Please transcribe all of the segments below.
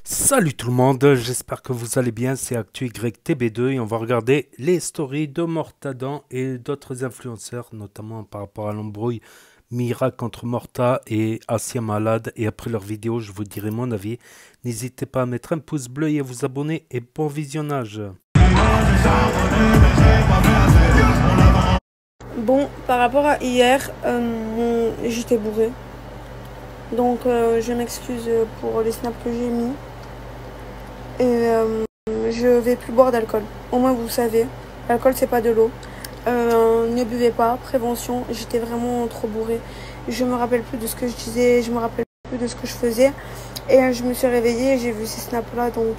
Salut tout le monde, j'espère que vous allez bien, c'est ActuYTB2 et on va regarder les stories de Mortadan et d'autres influenceurs, notamment par rapport à l'embrouille Mira contre Morta et Asia Malade. Et après leur vidéo, je vous dirai mon avis. N'hésitez pas à mettre un pouce bleu et à vous abonner et bon visionnage. Bon, par rapport à hier, j'étais bourrée. Donc je m'excuse pour les snaps que j'ai mis. Et je vais plus boire d'alcool. Au moins vous savez, l'alcool c'est pas de l'eau. Ne buvez pas, prévention. J'étais vraiment trop bourrée. Je me rappelle plus de ce que je disais, je me rappelle plus de ce que je faisais. Et je me suis réveillée, j'ai vu ces snaps là, donc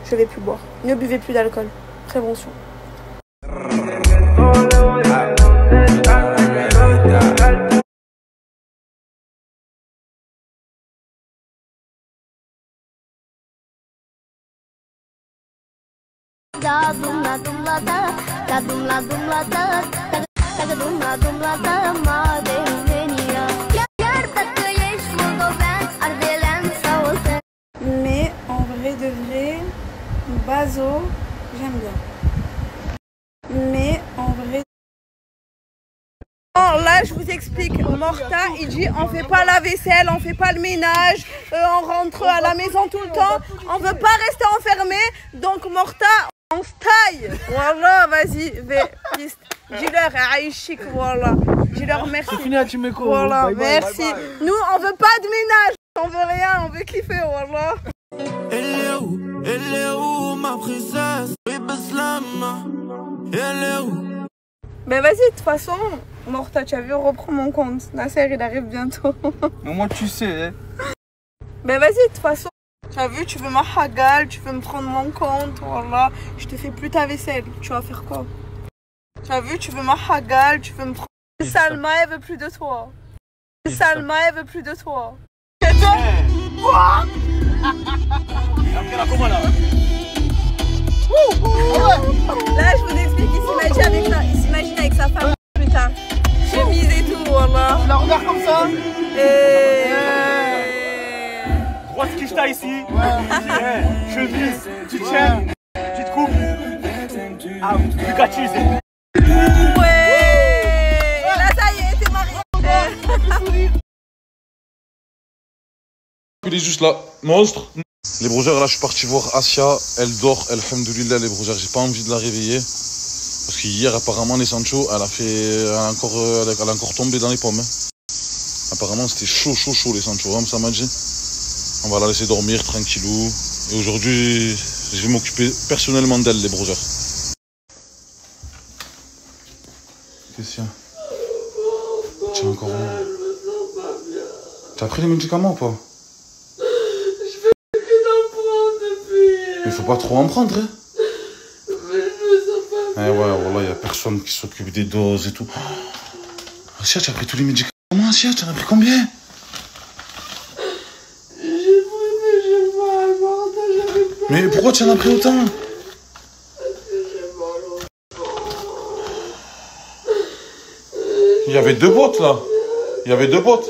je vais plus boire. Ne buvez plus d'alcool, prévention. Mais en vrai de vrai, Bazo, j'aime bien. Mais en vrai... Oh, là, je vous explique. Morta, il dit on fait pas la vaisselle, on fait pas le ménage, on rentre à la maison tout le temps, on veut pas rester enfermé. Donc Morta, on se taille. Voilà, vas-y, dis-leur, Aïchik, voilà. Dis-leur merci. Voilà, merci. Nous, on veut pas de ménage, on veut rien, on veut kiffer, voilà. Elle est où ma princesse? Elle est où? Ben vas-y, de toute façon, Morta, tu as vu, reprends mon compte. Nasser, il arrive bientôt. Mais moi, tu sais, hein. Ben vas-y, de toute façon. Tu as vu, tu veux ma hagal, tu veux me prendre mon compte, voilà. Je te fais plus ta vaisselle, tu vas faire quoi? Tu as vu, tu veux ma hagal, tu veux me prendre... Salma, elle veut plus de toi. Salma, elle veut plus de toi. Quoi? Là, je vous explique, il s'imagine avec sa femme plus tard. Chemise et tout, voilà. Tu la regardes comme ça? Droite kishta ici. Ouais. Chemise, tu tiens, tu te coupes. Ah, tu gâtises. Ouais. Là, ça y est, t'es marié. Il est juste là, monstre. Les brougeurs, là, je suis parti voir Asia. Elle dort, alhamdoulilah, les brougeurs. J'ai pas envie de la réveiller. Parce qu'hier, apparemment, les Sancho, elle a encore tombé dans les pommes. Hein. Apparemment, c'était chaud, les Sancho. Hein, ça m'a dit. On va la laisser dormir tranquillou. Et aujourd'hui, je vais m'occuper personnellement d'elle, les brougeurs. Qu'est-ce qu'il y a? Tiens, encore un. T'as pris les médicaments ou pas? Il faut pas trop en prendre, hein. Eh ouais, voilà, il y a personne qui s'occupe des doses et tout. Oh, Asia, tu as pris tous les médicaments, Asia, tu en as pris combien? Mais pourquoi tu en as pris autant? Il y avait 2 bottes, là. Il y avait 2 bottes.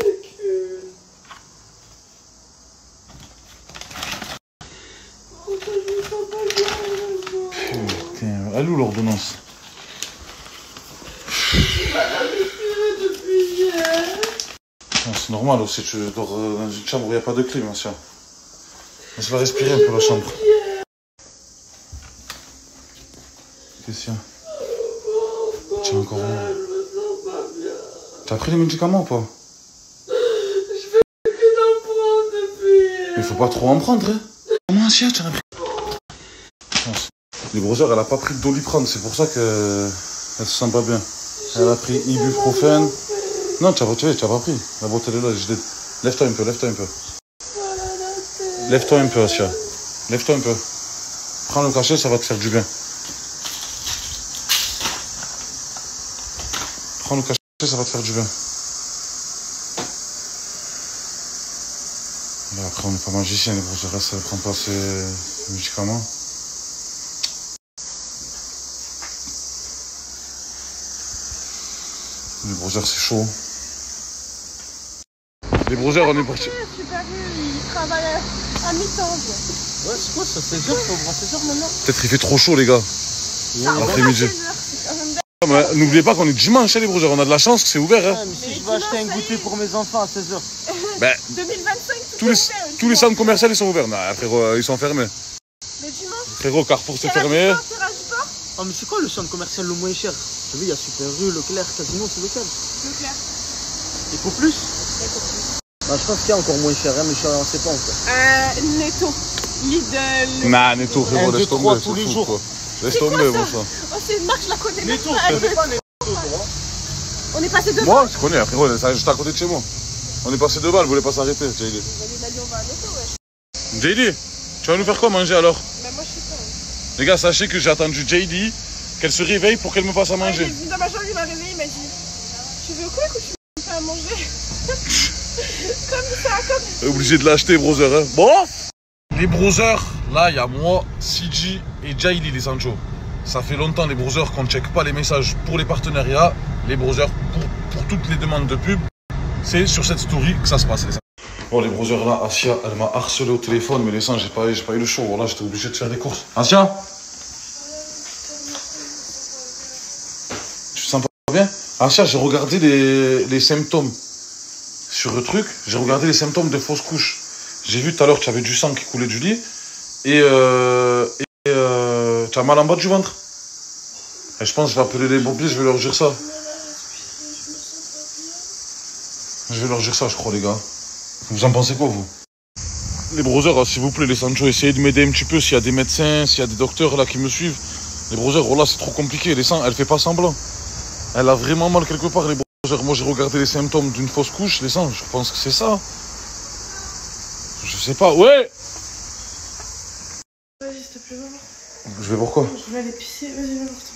Elle est où l'ordonnance? C'est normal aussi, tu dors dans une chambre où il n'y a pas de clim, monsieur. Laisse-la respirer un peu la chambre. Qu'est-ce qu'il y a? Tiens, encore un. T'as pris les médicaments ou pas? Il faut pas trop en prendre, hein. Comment, Asia, tu en as pris? Les brougeurs, elle a pas pris de Doliprane, c'est pour ça qu'elle se sent pas bien. Elle a pris ibuprofène. Non, tu as pas pris. La boîte elle est là. Lève-toi un peu. Lève-toi un peu, Asia. Lève-toi un peu. Prends le cachet, ça va te faire du bien. Prends le cachet, ça va te faire du bien. Là, après, on n'est pas magicien, les brougeurs, ça ne prend pas ces médicaments. Les brougeurs, c'est chaud. Les brougeurs, on est parti. Super U, il travaille à mi-temps. Ouais, c'est quoi ça? 16h, faut ouvrir à 16h maintenant? Peut-être il fait trop chaud, les gars. Après-midi. N'oubliez pas qu'on est dimanche, les brougeurs. On a de la chance que c'est ouvert. Hein. Ah, mais si je veux acheter un goûter pour mes enfants à 16h. Ben, 2025, tous les centres commerciaux ils sont ouverts. Non, frérot, ils sont fermés. Le dimanche, Frérot, Carrefour c'est fermé. Ah, mais c'est quoi le centre commercial le moins cher? J'ai vu, il y a Super U, Leclerc, Casino, c'est lequel? Leclerc. Eco Plus? Bah, je pense qu'il y a encore moins cher, hein, mais on sait pas encore. Netto, Lidl. Nah, Netto, frérot, 1, 2, laisse 3 tomber. tous les c'est jours. fou, quoi. Laisse C'est quoi tomber, ça bon ça. Oh, c'est une marque, je la connais même Netto, pas. je connais pas Netto, toi. On est passé devant. Moi, je connais, frérot, c'est juste à côté de chez moi. On est passé 2 balles, vous voulez pas s'arrêter, JD. On va à Netto, ouais. JD, tu vas nous faire quoi manger alors? Mais moi, je sais pas. Les gars, sachez que j'ai attendu JD, qu'elle se réveille pour qu'elle me fasse à Il est manger. venu dans ma chambre, il m'a réveillé, il m'a dit tu veux quoi que tu me fais à manger? Comme ça, comme. Obligé de l'acheter, brother. Hein. Bon, les brothers, là, il y a moi, CG et Jaili, les Sancho. Ça fait longtemps, les brothers, qu'on ne check pas les messages pour les partenariats. Les brothers, pour toutes les demandes de pub, c'est sur cette story que ça se passe. Les bon, les brothers, là, Asia, elle m'a harcelé au téléphone, mais les sangs, j'ai pas eu le show. Voilà, j'étais obligé de faire des courses. Asia, tu te sens pas bien? Asia, j'ai regardé les symptômes. Sur le truc, j'ai regardé les symptômes de fausse couche. J'ai vu tout à l'heure que tu avais du sang qui coulait du lit et tu as mal en bas du ventre. Et je pense que je vais appeler les pompiers, je vais leur dire ça. Je vais leur dire ça, je crois, les gars. Vous en pensez quoi, vous? Les brothers, s'il vous plaît, les Sancho, essayez de m'aider un petit peu. S'il y a des médecins, s'il y a des docteurs là qui me suivent. Les brothers, oh là, c'est trop compliqué. Les sangs, elle fait pas semblant. Elle a vraiment mal quelque part, les brothers. Moi, j'ai regardé les symptômes d'une fausse couche, les sangs, je pense que c'est ça. Je sais pas, ouais. Vas-y, s'il te plaît, maman. Je vais pourquoi? Je vais aller pisser, vas-y, maman, s'il te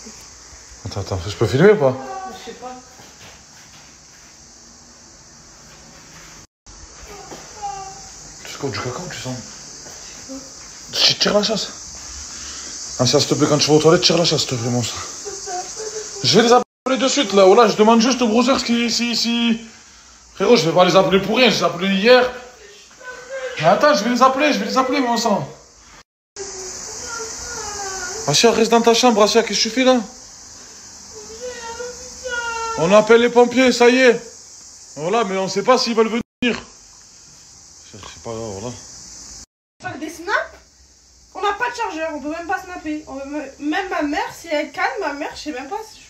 plaît. Attends, je peux filmer ou pas? Je sais pas. Tu sens du cacao, tu sens? Tire la chasse. Ah, ça, s'il te plaît, quand tu vas aux toilettes, tire la chasse, s'il te plaît, mon sang. Je vais les appeler de suite, là. Voilà, je demande juste aux brothers si... Frérot, je vais pas les appeler pour rien, je les ai appelés hier. Mais attends, je vais les appeler, mon sang. Asia, reste dans ta chambre, Asia, qu'est-ce que tu fais là? On appelle les pompiers, ça y est. Voilà, mais on sait pas s'ils veulent venir. C'est pas grave, voilà. Faire des snaps, on n'a pas de chargeur, on peut même pas snapper. Même ma mère, si elle calme, ma mère, je sais même pas si je...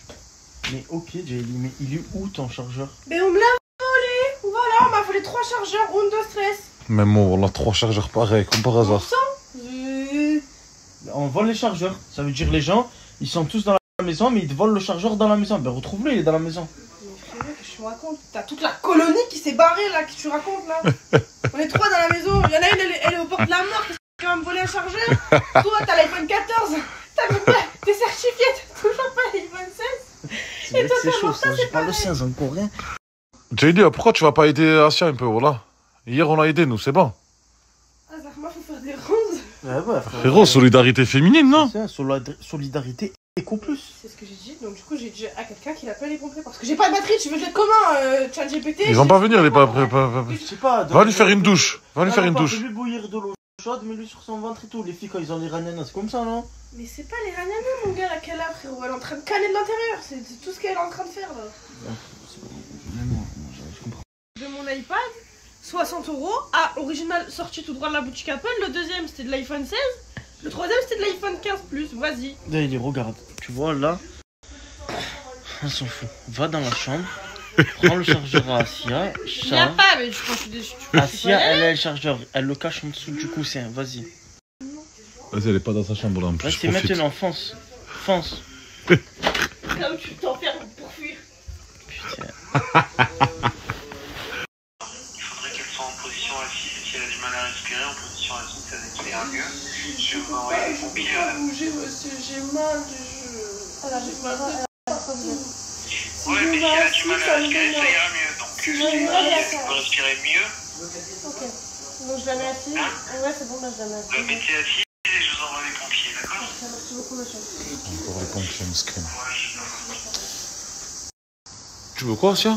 Mais ok, Jaili, mais il est où ton chargeur? Mais on me l'a volé. Voilà, on m'a volé 3 chargeurs, round de stress. Même moi, on a 3 chargeurs pareils, comme par hasard. On vole les chargeurs. Ça veut dire les gens, ils sont tous dans la maison, mais ils te volent le chargeur dans la maison. Ben retrouve-le, il est dans la maison. Mais frérot, qu'est-ce que tu me racontes? T'as toute la colonie qui s'est barrée là, qu'est-ce que tu racontes là? On est 3 dans la maison, il y en a une, elle est au bord de la mort, qu'est-ce que tu vas me voler un chargeur? Toi, t'as l'iPhone 14, t'as même pas, t'es certifié, t'as toujours pas l'iPhone 16. Et toi, C'est chaud, ça, ça. J'ai pas le sien, j'en connais rien. JD, pourquoi tu vas pas aider Asia un peu, voilà? Hier, on l'a aidé, nous, c'est bon. Ah, Zahma, faut faire des rondes. Ouais, Frérot, solidarité féminine, non? C'est ça, solidarité Eco Plus. C'est ce que j'ai dit, donc du coup, j'ai dit à quelqu'un qu'il appelle les pompiers parce que j'ai pas de batterie, tu veux que je l'aide comment, ChatGPT? Ils vont pas venir, les pas. Je sais pas. Va lui faire une douche. Va lui faire une douche. Fais-lui bouillir de l'eau chaude, mets-lui sur son ventre et tout. Les filles, quand ils ont des rananas, c'est comme ça, non? Mais c'est pas les rananas, mon gars, là, qu'elle a, frérot. Elle est en train de canner de l'intérieur. C'est tout ce qu'elle est en train de faire, là. Je comprends. De mon iPad, 60 €. Ah, original, sorti tout droit de la boutique Apple. Le deuxième, c'était de l'iPhone 16. Le troisième, c'était de l'iPhone 15 Plus. Vas-y. Daily, regarde. Tu vois, là, on s'en fout. Va dans la chambre. Prends le chargeur à Asia. Il n'y a pas, mais je pense que je suis déçue. Asia, elle a le chargeur. Elle le cache en dessous du coussin. Vas-y. Vas-y, elle est pas dans sa chambre là en plus. Vas-y, maintenant, fonce. Fonce. Là où tu t'enfermes pour fuir. Putain. Il faudrait qu'elle soit en position assise. Si elle a du mal à respirer, en position assise, ça n'éclaire mieux. Je vais envoyer les pompiers. Bouger, monsieur, j'ai mal. Ah là, j'ai mal. Ouais, mais si elle a du mal à respirer, ça ira mieux. Donc, si elle peut respirer mieux, Ok. Donc je la mets assise. Ouais, c'est bon, là je la mets assise. la mettez assise et je vous envoie les pompiers, d'accord? Merci beaucoup, monsieur. Encore les pompiers, mesquin. Tu veux quoi, Asia?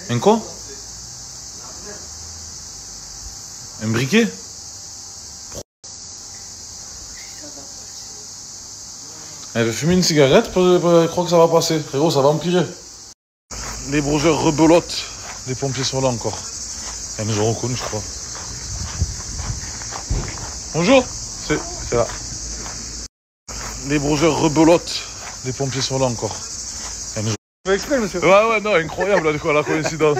Un quoi? Un briquet? Elle veut fumer une cigarette, je crois que ça va passer. Frérot, ça va empirer. Les broseurs rebelotent. Les pompiers sont là encore. Elles nous ont reconnus, je crois. Bonjour. C'est là. Les broseurs rebelotent. Les pompiers sont là encore. Elles nous ont... Vous exprès, monsieur? Ouais, non, incroyable la coïncidence.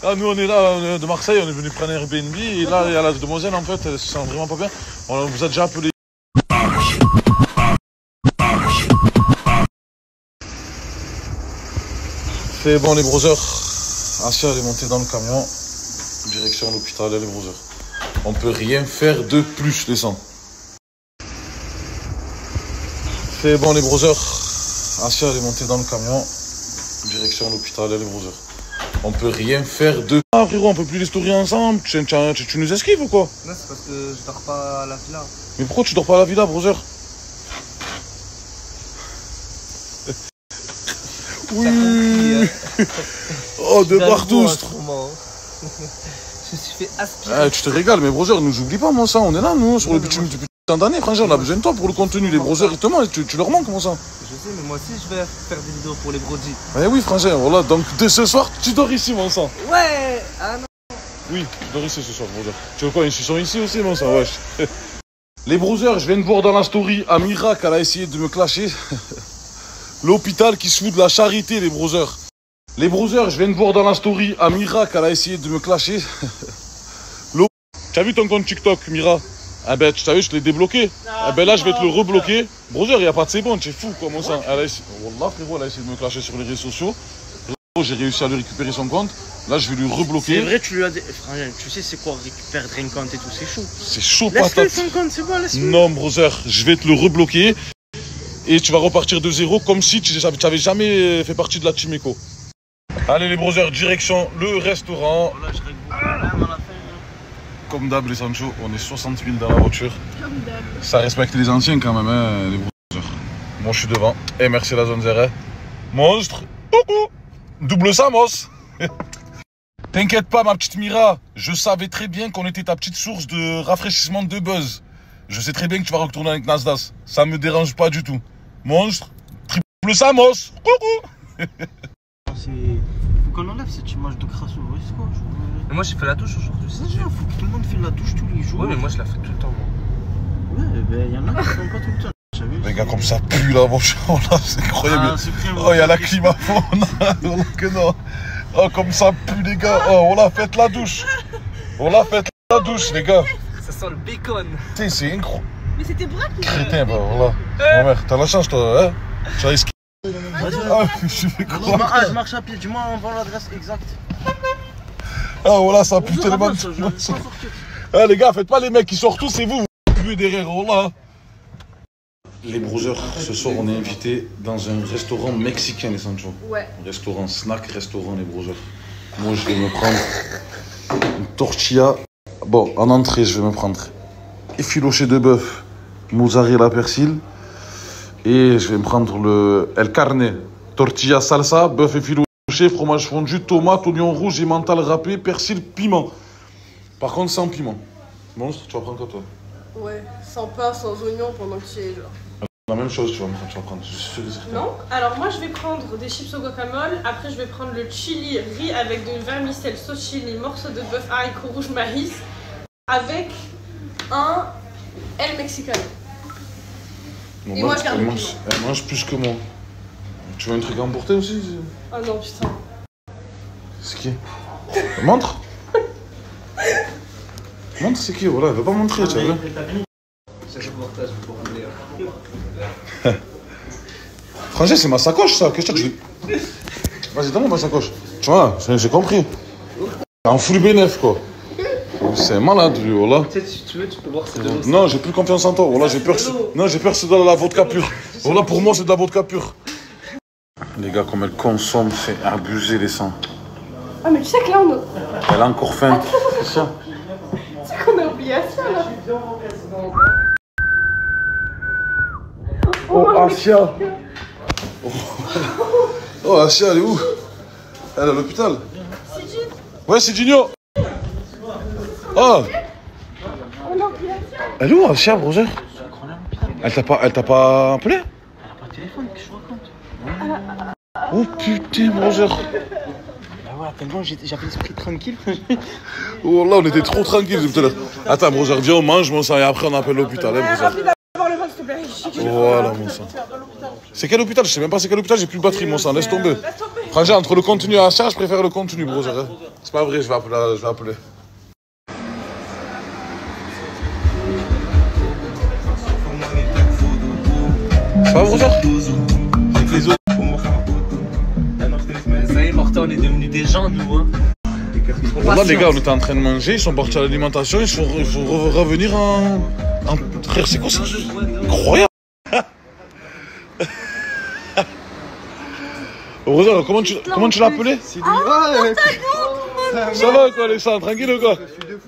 Là, nous, on est là, on est de Marseille, on est venu prendre un Airbnb. Et là, il y a la demoiselle, en fait, elle se sent vraiment pas bien. On vous a déjà appelé. C'est bon, les broseurs. Asia, elle est montée dans le camion. Direction l'hôpital, les broseurs. On peut rien faire de plus, les sangs. C'est bon, les broseurs. Asia, elle est montée dans le camion. Direction l'hôpital, les broseurs. On peut rien faire de... Ah, frérot, on peut plus les stories ensemble. Tu nous esquives ou quoi? Non, c'est parce que je dors pas à la villa. Mais pourquoi tu dors pas à la villa, brother? Oui. Oh, de partout. Je me suis fait aspirer. Ah, tu te régales, mais brother, nous oublie pas, mon sang. On est là, nous, sur le bitume depuis tant d'années, frangin. On a besoin de toi pour le contenu. Les brothers, justement, tu leur manques, mon sang. Je sais, mais moi aussi, je vais faire des vidéos pour les brodis. Eh oui, frangin, voilà. Donc, dès ce soir, tu dors ici, mon sang. Ouais. Ah non. Oui, tu dors ici ce soir, brother. Tu veux quoi, ils sont ici aussi, mon sang, wesh. Les brothers, je viens de voir dans la story, Amira, qu'elle a essayé de me clasher. L'hôpital qui se fout de la charité, les brothers. Les brothers, je viens de voir dans la story, Amira, qu'elle a essayé de me clasher. Tu as vu ton compte TikTok, Mira? Ah ben, tu as vu, je l'ai débloqué. Ah ben là, je vais te le rebloquer. Brother, il n'y a pas de c'est bon, tu es fou, quoi, mon sang. Wallah, frérot, elle a essayé de me clasher sur les réseaux sociaux. J'ai réussi à lui récupérer son compte. Là, je vais lui rebloquer. C'est vrai, tu lui as dit. Frangin, tu sais, c'est quoi perdre un compte et tout, c'est chaud. C'est chaud, laisse-le patate. son compte, c'est bon, laisse-le. Non, brother, je vais te le rebloquer. Et tu vas repartir de zéro comme si tu n'avais jamais fait partie de la Team Eco. Allez, les brothers, direction le restaurant. Voilà, je règle beaucoup de problèmes à la fin. Comme d'hab, les Sancho, on est 60 000 dans la voiture. Comme d'hab. Ça respecte les anciens quand même, hein, les brothers. Moi, je suis devant. Et merci la zone zéro. Monstre. Coucou. Double Samos. T'inquiète pas, ma petite Mira. Je savais très bien qu'on était ta petite source de rafraîchissement de buzz. Je sais très bien que tu vas retourner avec Nasdaq. Ça me dérange pas du tout. Monstre. Triple Samos. Coucou. Faut qu'on enlève cette image de crasse au risque, quoi. Mais moi j'ai fait la douche aujourd'hui. C'est ça, faut que tout le monde fait la douche tous les jours. Ouais, mais moi je la fais tout le temps, moi. Ouais, ben y'en a qui font pas tout le temps. Les gars, comme ça pue la voiture, là, c'est incroyable. Oh, il y a la climaphone. Oh, que non. Oh, comme ça pue, les gars. Oh, on l'a fait la douche. On l'a fait la douche, les gars. Ça sent le bacon. Putain, c'est incroyable. Mais c'était braque. Crétin, bah voilà. Ma mère, t'as la chance, toi, hein. Tu as esquivé. Ah, je fais quoi? Je marche à pied, du moins on vend l'adresse exacte. Ah, voilà, ça pue tellement. Ah, les gars, faites pas les mecs qui sortent tous, c'est vous. Vous puez derrière, voilà. Les brothers, ce soir, on est invités dans un restaurant mexicain, les Sancho. Ouais. Restaurant snack, restaurant, les brothers. Moi, je vais me prendre une tortilla. Bon, en entrée, je vais me prendre effiloché de bœuf, mozzarella persil. Et je vais me prendre le El Carne, tortilla salsa, bœuf effiloché, fromage fondu, tomate, oignon rouge, emmental râpé, persil, piment. Par contre, sans piment. Monstre, tu vas prendre quoi, toi? Ouais, sans pain, sans oignon pendant que tu es genre. La même chose, tu vas prendre. Je suis sûr et certain. Non. Alors moi je vais prendre des chips au guacamole, après je vais prendre le chili riz avec de vermicelle, sauce chili, morceaux de bœuf, haricots rouges, maïs, avec un El Mexicano. Bon, Et moi, je garde le elle mange plus que moi. Tu veux un truc à emporter aussi? Oh non putain. C'est qui? Montre. Montre, c'est qui? Voilà, elle veut pas montrer, tu vois. C'est le portage pour ramener. Frangin, c'est ma sacoche, ça. Qu'est-ce que tu veux? Vas-y, donne-moi ma sacoche. Tu vois, j'ai compris. En full bénéf, quoi. C'est malade, lui, voilà. Tu sais, si tu veux, tu peux voir c'est de l'eau. Non, j'ai plus confiance en toi. Voilà, j'ai peur. Non, j'ai peur que c'est de la vodka pure. Voilà, pour moi, c'est de la vodka pure. Les gars, comme elle consomme, c'est abusé, les sangs. Ah, mais tu sais que là, on a... Elle a encore faim. C'est ça. Tu sais qu'on a oublié Asia, là. Oh, Asia. Oh, Asia, elle est où? Elle est à l'hôpital. Ouais, c'est Gino. Oh. Elle est où, Asia, Roger? Elle t'a pas appelé? Elle a pas de téléphone, qu'est-ce que je raconte? Oh putain, Roger. Bah ouais, tellement j'avais l'esprit tranquille. Oh là, on était trop tranquilles tout à l'heure. Attends, Roger, viens, on mange, mon sang, et après on appelle l'hôpital, hein, Roger. Voilà, mon sang. C'est quel hôpital? Je sais même pas c'est quel hôpital, j'ai plus de batterie, mon sang, laisse tomber. Franchement, entre le contenu et Asia, je préfère le contenu, Roger. Hein. C'est pas vrai, je vais appeler. Ça va, Roger? Avec les autres. Ça y est, Martin, on est devenus des gens, nous, hein. Là, les gars, on était en train de manger, ils sont partis à l'alimentation, il faut revenir en... Frère, c'est quoi ça? Incroyable. Roger, comment tu l'as appelé? Ça va quoi, Alexandre? Tranquille quoi?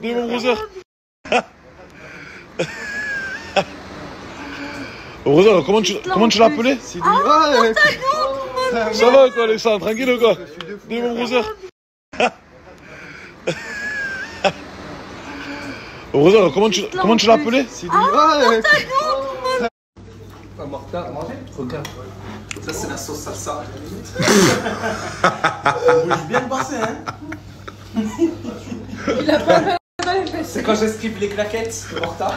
Dis mon Roger. Roger, comment tu l'as appelé? Ça va quoi, Alexandre? Tranquille quoi? Dis mon Roger. Roger, comment tu l'as appelé? Martin, regarde. Ça, c'est la sauce salsa. On bouge bien le bassin, hein. Il a pas mal dans les fesses. C'est quand j'esquive les claquettes, Martin.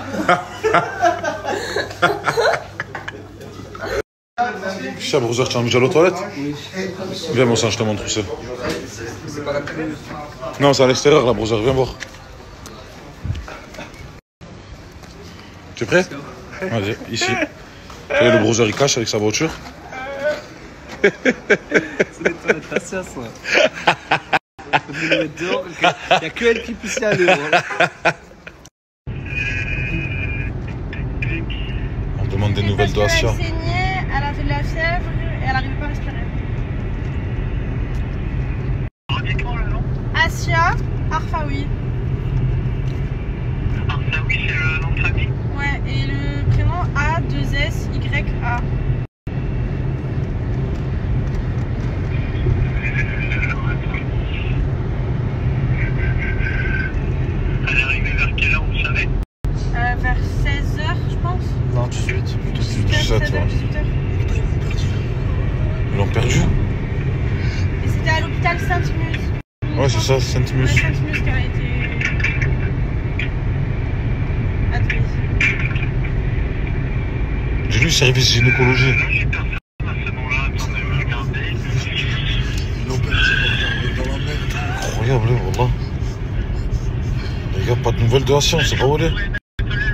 Chab, Roger, tu as envie d'aller aux toilettes? Viens, mon sang, je te montre où c'est. C'est pas la peine. Non, c'est à l'extérieur là, Roger, viens voir. Tu es prêt? Vas-y, ici. Le Roger il cache avec sa voiture. C'est des toilettes Asia, ça. Faut nous mettre dehors, il n'y a que elle qui puisse y aller. On demande des nouvelles de Asia. Elle saignait, elle avait de la fièvre et elle n'arrivait pas à respirer. Asia Arfaoui. Arfaoui, c'est le nom de famille? Ouais, et le prénom A2SYA. Elle est arrivée vers quelle heure, vous savez? Vers 16h, je pense. Non, 18. 17, 16h, 18h. Ils l'ont perdu? Et c'était à l'hôpital Sainte-Muse. Ouais, c'est ça, Sainte-Muse. Ouais, Sainte-Muse qui a été admise. J'ai lu service gynécologie. J'ai personne à ce nom-là, attendez, je vais regarder. Incroyable, voilà. Les gars, pas de nouvelles de Asia, on sait pas où elle est. Le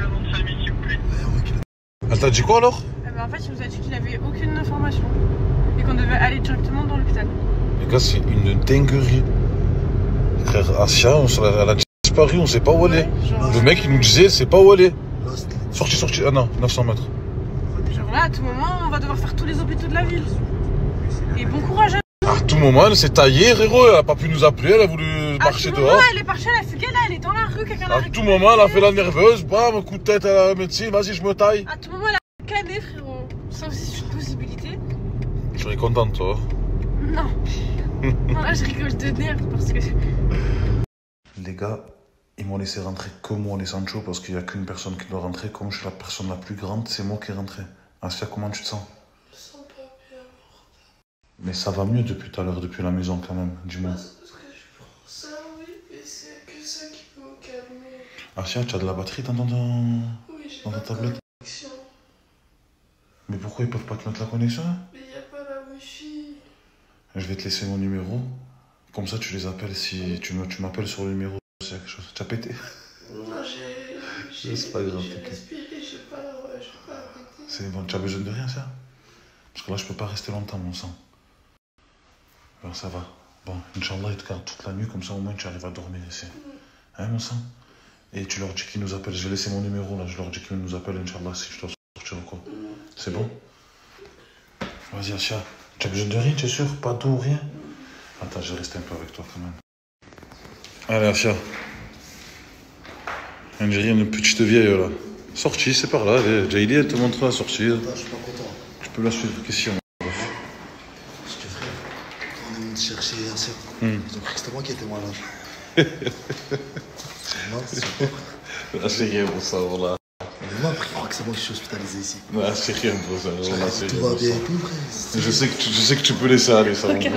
nom de famille, s'il vous plaît. Elle t'a dit quoi alors? En fait, il nous a dit qu'il n'avait aucune information et qu'on devait aller directement dans l'hôpital. Les gars, c'est une dinguerie. Frère, Asia, elle a disparu, on sait pas où elle est. Le mec, il nous disait, c'est pas où elle est. Sorti. Ah non, 900 mètres. Genre là, à tout moment, on va devoir faire tous les hôpitaux de la ville. Et bon courage à nous. À tout moment, elle s'est taillée, Héros, elle a pas pu nous appeler, elle a voulu marcher à tout dehors. moment, elle est partie, elle a fugué, là, elle est dans la rue, quelqu'un l'a À tout moment, elle a fait la nerveuse, bam, coup de tête à la médecine, vas-y, je me taille. À tout moment, elle a cané, frérot. Ça aussi, c'est une possibilité. Tu serais contente, toi. Non. Non, là, je rigole de nerfs parce que... Les gars, ils m'ont laissé rentrer que moi, les Sancho, parce qu'il n'y a qu'une personne qui doit rentrer. Comme je suis la personne la plus grande, c'est moi qui est rentré. Asia, comment tu te sens? Je me sens pas bien, Mais ça va mieux depuis tout à l'heure, depuis la maison quand même, dis-moi. c'est parce que je prends ça, oui, et c'est que ça qui peut me calmer. Asia, tu as de la batterie dans Oui, j'ai ta pas de tablette? connexion. Mais pourquoi ils peuvent pas te mettre la connexion? Mais il n'y a pas la wifi. Je vais te laisser mon numéro. Comme ça, tu les appelles si tu m'appelles sur le numéro. C'est quelque chose. Tu as pété? Non, j'ai C'est pas grave, j'ai t'inquiète. respiré, j'ai pas arrêté. C'est bon, tu as besoin de rien, ça? Parce que là, je peux pas rester longtemps, mon sang. Alors, ça va. Bon, Inch'Allah, ils te gardent toute la nuit, comme ça, au moins, tu arrives à dormir ici. Hein, mon sang? Et tu leur dis qu'ils nous appellent. Je vais laisser mon numéro, là. Je leur dis qu'ils nous appellent, Inch'Allah, si je dois sortir ou quoi. C'est bon? Vas-y, Asia. Tu as besoin de rien, tu es sûr? Pas d'eau, rien? Attends, je vais rester un peu avec toi, quand même. Allez, Asia. On dirait une petite vieille, là. Sortie, c'est par là. Allez, Jaili, elle te montre la sortie. Je suis pas content. Tu peux la suivre, question. Parce que frère, quand on me dit chercher Yasser. Ils ont cru que c'était moi qui étais malade. Non, c'est sûr. Ah, c'est rien pour ça, voilà. Moi, après, il croit que c'est moi qui suis hospitalisé ici. Ah, c'est rien pour ça, voilà, c'est Tout rien va pour bien ça. et tout, frère. Je sais que tu peux laisser aller ça, mon frère.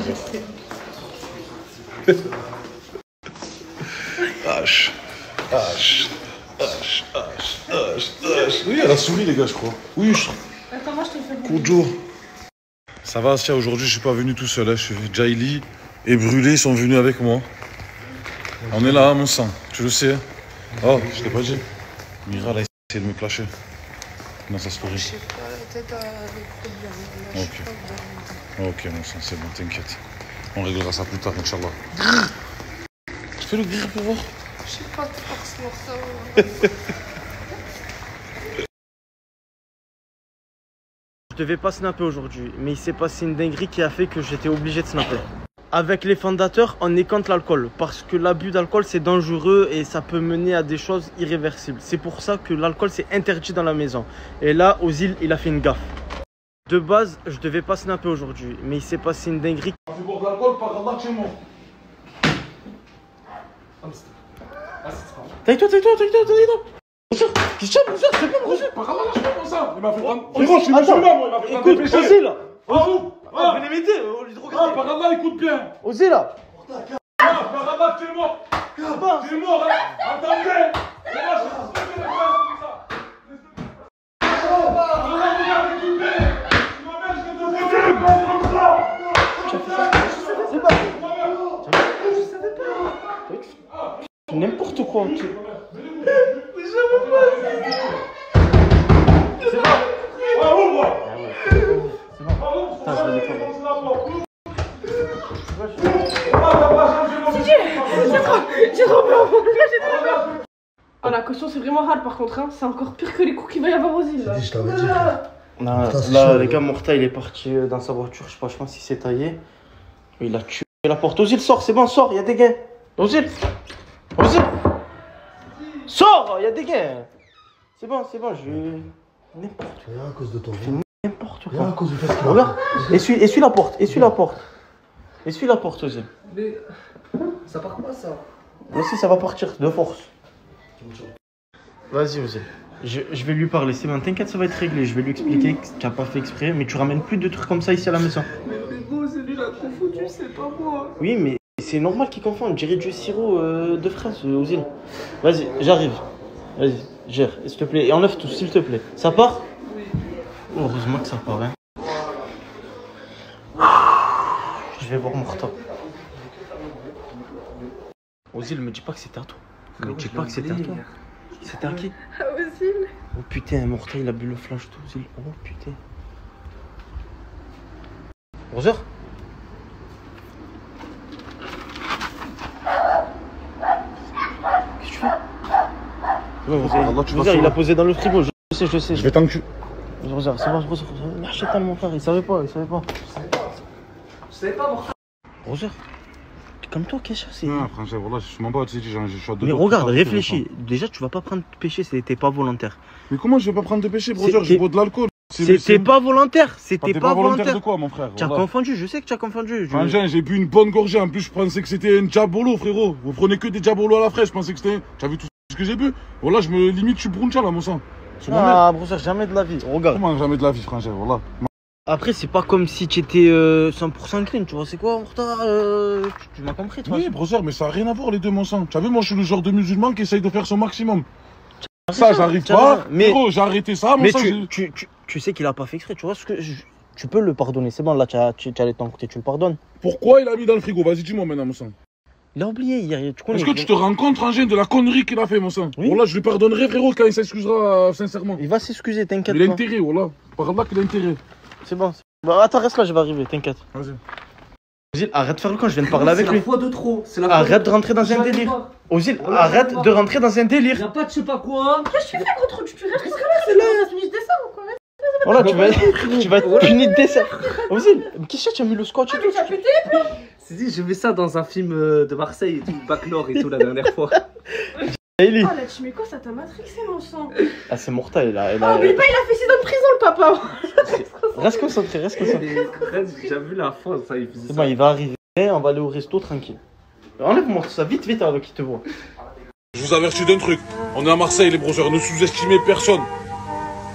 H. Oui, elle a souri, les gars, je crois. Oui, Attends, moi je te fais le Kojo. Ça va, Asia, aujourd'hui, je suis pas venu tout seul. Hein. Jaili et Brûlé sont venus avec moi. On est là, mon sang. Tu le sais. Hein. Oh, je t'ai pas dit. Mira, elle a essayé de me clasher. Comment ça se passe? Je sais pas, peut-être avec problème. Ok, mon sang, c'est bon, t'inquiète. On réglera ça plus tard, Inch'Allah. Tu fais le grrr pour voir? Je sais pas de force morceau. Je devais pas snapper aujourd'hui, mais il s'est passé une dinguerie qui a fait que j'étais obligé de snapper. Avec les fondateurs, on est contre l'alcool, parce que l'abus d'alcool c'est dangereux et ça peut mener à des choses irréversibles. C'est pour ça que l'alcool c'est interdit dans la maison. Et là, Ozil, il a fait une gaffe. De base, je devais pas snapper aujourd'hui, mais il s'est passé une dinguerie. Tu bois de l'alcool, par Allah, chez moi. Tais-toi. Christian, bonjour, c'est pas bonjour. Par Allah, lâche-moi, mon sang. Il m'a fait prendre. Frérot, je suis musulman, moi, il m'a fait prendre des péchés. Ozil là. Ah, venez m'aider, au lieu de regarder. par Allah, écoute bien. Ozil là. Ah, par Allah, tu es mort. Tu es mort, hein. Attendez. C'est là, je vais se lever la face comme ça. Par Allah, regarde, écoute bien. Tu m'emmènes, je vais te poser le bras comme ça. N'importe quoi. Oh, la caution c'est vraiment hard par contre, hein. C'est encore pire que les coups qu'il va y avoir aux îles là. Je t'avais dit. Là, les gars, Morta il est parti dans sa voiture, je pense qu'il s'est taillé. Il a tué la porte. Ozil, sort, c'est bon, sort, il y a des gains. Ozil, sors, il y a des gains. C'est bon, je... N'importe quoi. Rien à cause de ton vie. N'importe Rien à quoi. cause du fait que... Regarde, essuie la porte, essuie la porte, Ozil. Mais ça part pas ça. Moi aussi, ça va partir de force. Vas-y, Ozil. Je vais lui parler, c'est bon, t'inquiète, ça va être réglé. Je vais lui expliquer que tu n'as pas fait exprès, mais tu ramènes plus de trucs comme ça ici à la maison. Mais bon, c'est lui la confondu, c'est pas moi. Oui, mais c'est normal qu'il confonde. J'ai du sirop de fraise, Ozil. Vas-y, j'arrive. Vas-y, gère, s'il te plaît. Et enlève tout, s'il te plaît. Ça part? Oui. Heureusement que ça part, hein. Je vais voir Morta. Ozil, me dis pas que c'était à toi. Me dis pas que c'était à toi. C'était à qui? Ah, Ozil. Oh putain, Morta, il a bu le flash d'Ozil. Oh putain. Bonjour. Qu'est-ce que tu fais? Rosa, il a posé dans le frigo, je sais. Je vais t'enculer. Rosa, c'est bon, lâchez ta mon frère, il savait pas. Je savais pas, Morta. Rosa, comme toi, qu'est-ce que c'est? Non, frangin, voilà, je suis même pas, tu sais, je suis à deux. Mais regarde, réfléchis. Déjà, tu vas pas prendre de péché, c'était pas volontaire. Mais comment je vais pas prendre de péché, brother? Je bois de l'alcool. C'était pas volontaire, c'était pas volontaire. de quoi, mon frère? Tu as confondu, je sais que tu as confondu. Frangin, j'ai bu une bonne gorgée, en plus je pensais que c'était un diabolo, frérot. Vous prenez que des diabolos à la fraîche, je pensais que c'était... Tu as vu tout ce que j'ai bu? Voilà, je me limite, je suis Bruncha là, mon sang. Ah, brother, jamais de la vie, regarde. Comment jamais de la vie, frangin, voilà. Après, c'est pas comme si tu étais 100% clean, tu vois, c'est quoi, Morta? Tu m'as compris, toi? Oui, brother, mais ça n'a rien à voir les deux, mon sang. Tu as vu, moi je suis le genre de musulman qui essaye de faire son maximum. Ça, j'arrive pas. Mais frérot, j'ai arrêté ça, mon sang. Mais tu sais qu'il a pas fait exprès, tu vois ce que... Tu peux le pardonner, c'est bon, là, tu as les temps côté, tu le pardonnes. Pourquoi il a mis dans le frigo? Vas-y, dis-moi maintenant, mon sang. Il a oublié hier, tu connais. Est-ce que tu te rends compte, Frangin, de la connerie qu'il a fait, mon sang? Oui. Voilà, je lui pardonnerai, frérot, quand il s'excusera sincèrement. Il va s'excuser, t'inquiète pas. Il a intérêt, voilà. Par là qu'il a intérêt. C'est bon. Bah, attends, reste là, je vais arriver, t'inquiète. Vas-y. Ozil, arrête de faire le con, je viens de parler avec lui. C'est la fois de trop. Arrête de rentrer dans un délire. Ozil, arrête de rentrer dans un délire. Y'a pas de je sais pas quoi. Qu'est-ce que tu fais, gros trou? Tu restes là, c'est la nuit de décembre ou quoi? Voilà, tu vas être puni de dessert. Ozil, qu'est-ce que tu as mis le scotch et tout? Tu as pété? C'est dit, j'ai vu ça dans un film de Marseille et tout, Bac Nord et tout la dernière fois. Ellie. Oh la Chiméco, ça t'a matrixé mon sang. Ah, c'est mortel, il a. Oh, oublie pas, il a fait 6 ans de prison le papa. Reste concentré, reste concentré. J'ai vu la fin, ça il faisait C'est bon, il va arriver. Et on va aller au resto tranquille. Enlève-moi ça vite, vite alors qu'il te voit. Je vous avertis d'un truc. On est à Marseille, les brothers. Ne sous-estimez personne.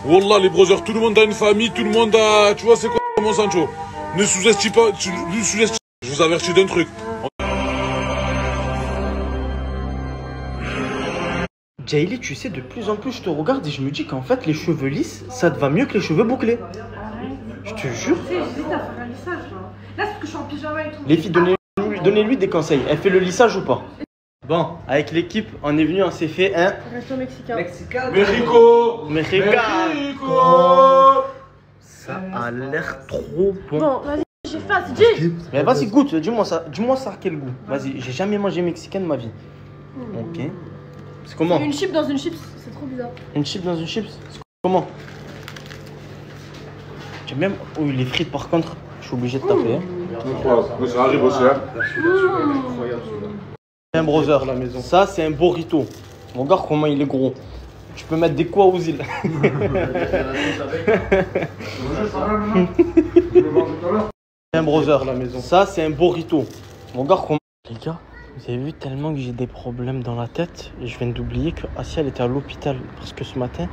Wallah, les brothers, tout le monde a une famille, tout le monde a... Tu vois, c'est quoi, mon Sancho? Ne sous-estime pas... Je vous avertis d'un truc. Jaylee, tu sais, de plus en plus, je te regarde et je me dis qu'en fait, les cheveux lisses, ça te va mieux que les cheveux bouclés. Je te jure. Tu sais, j'hésite à faire un lissage, là. Là, c'est parce que je suis en pyjama et tout. Les filles, donnez-lui des conseils. Elle fait le lissage ou pas? Bon, avec l'équipe, on est venu, on s'est fait un... Resto mexicain. Mexico. Ça a l'air trop bon. Bon, vas-y, j'ai faim, c'est dit. Mais vas-y, goûte, dis-moi ça a quel goût? Vas-y, j'ai jamais mangé mexicain de ma vie. Ok. C'est comment? Une chip dans une chips, c'est trop bizarre. Une chip dans une chips? C'est comment? J'ai même... Oh, les frites par contre, je suis obligé de taper. Mais ça arrive aussi, hein. Un brother, ça c'est un burrito. Regarde comment il est gros. Tu peux mettre des quoi aux îles. Un brother, ça c'est un burrito. Regarde comment... Les gars, vous avez vu tellement que j'ai des problèmes dans la tête. Je viens d'oublier que Asia elle était à l'hôpital. Parce que ce matin,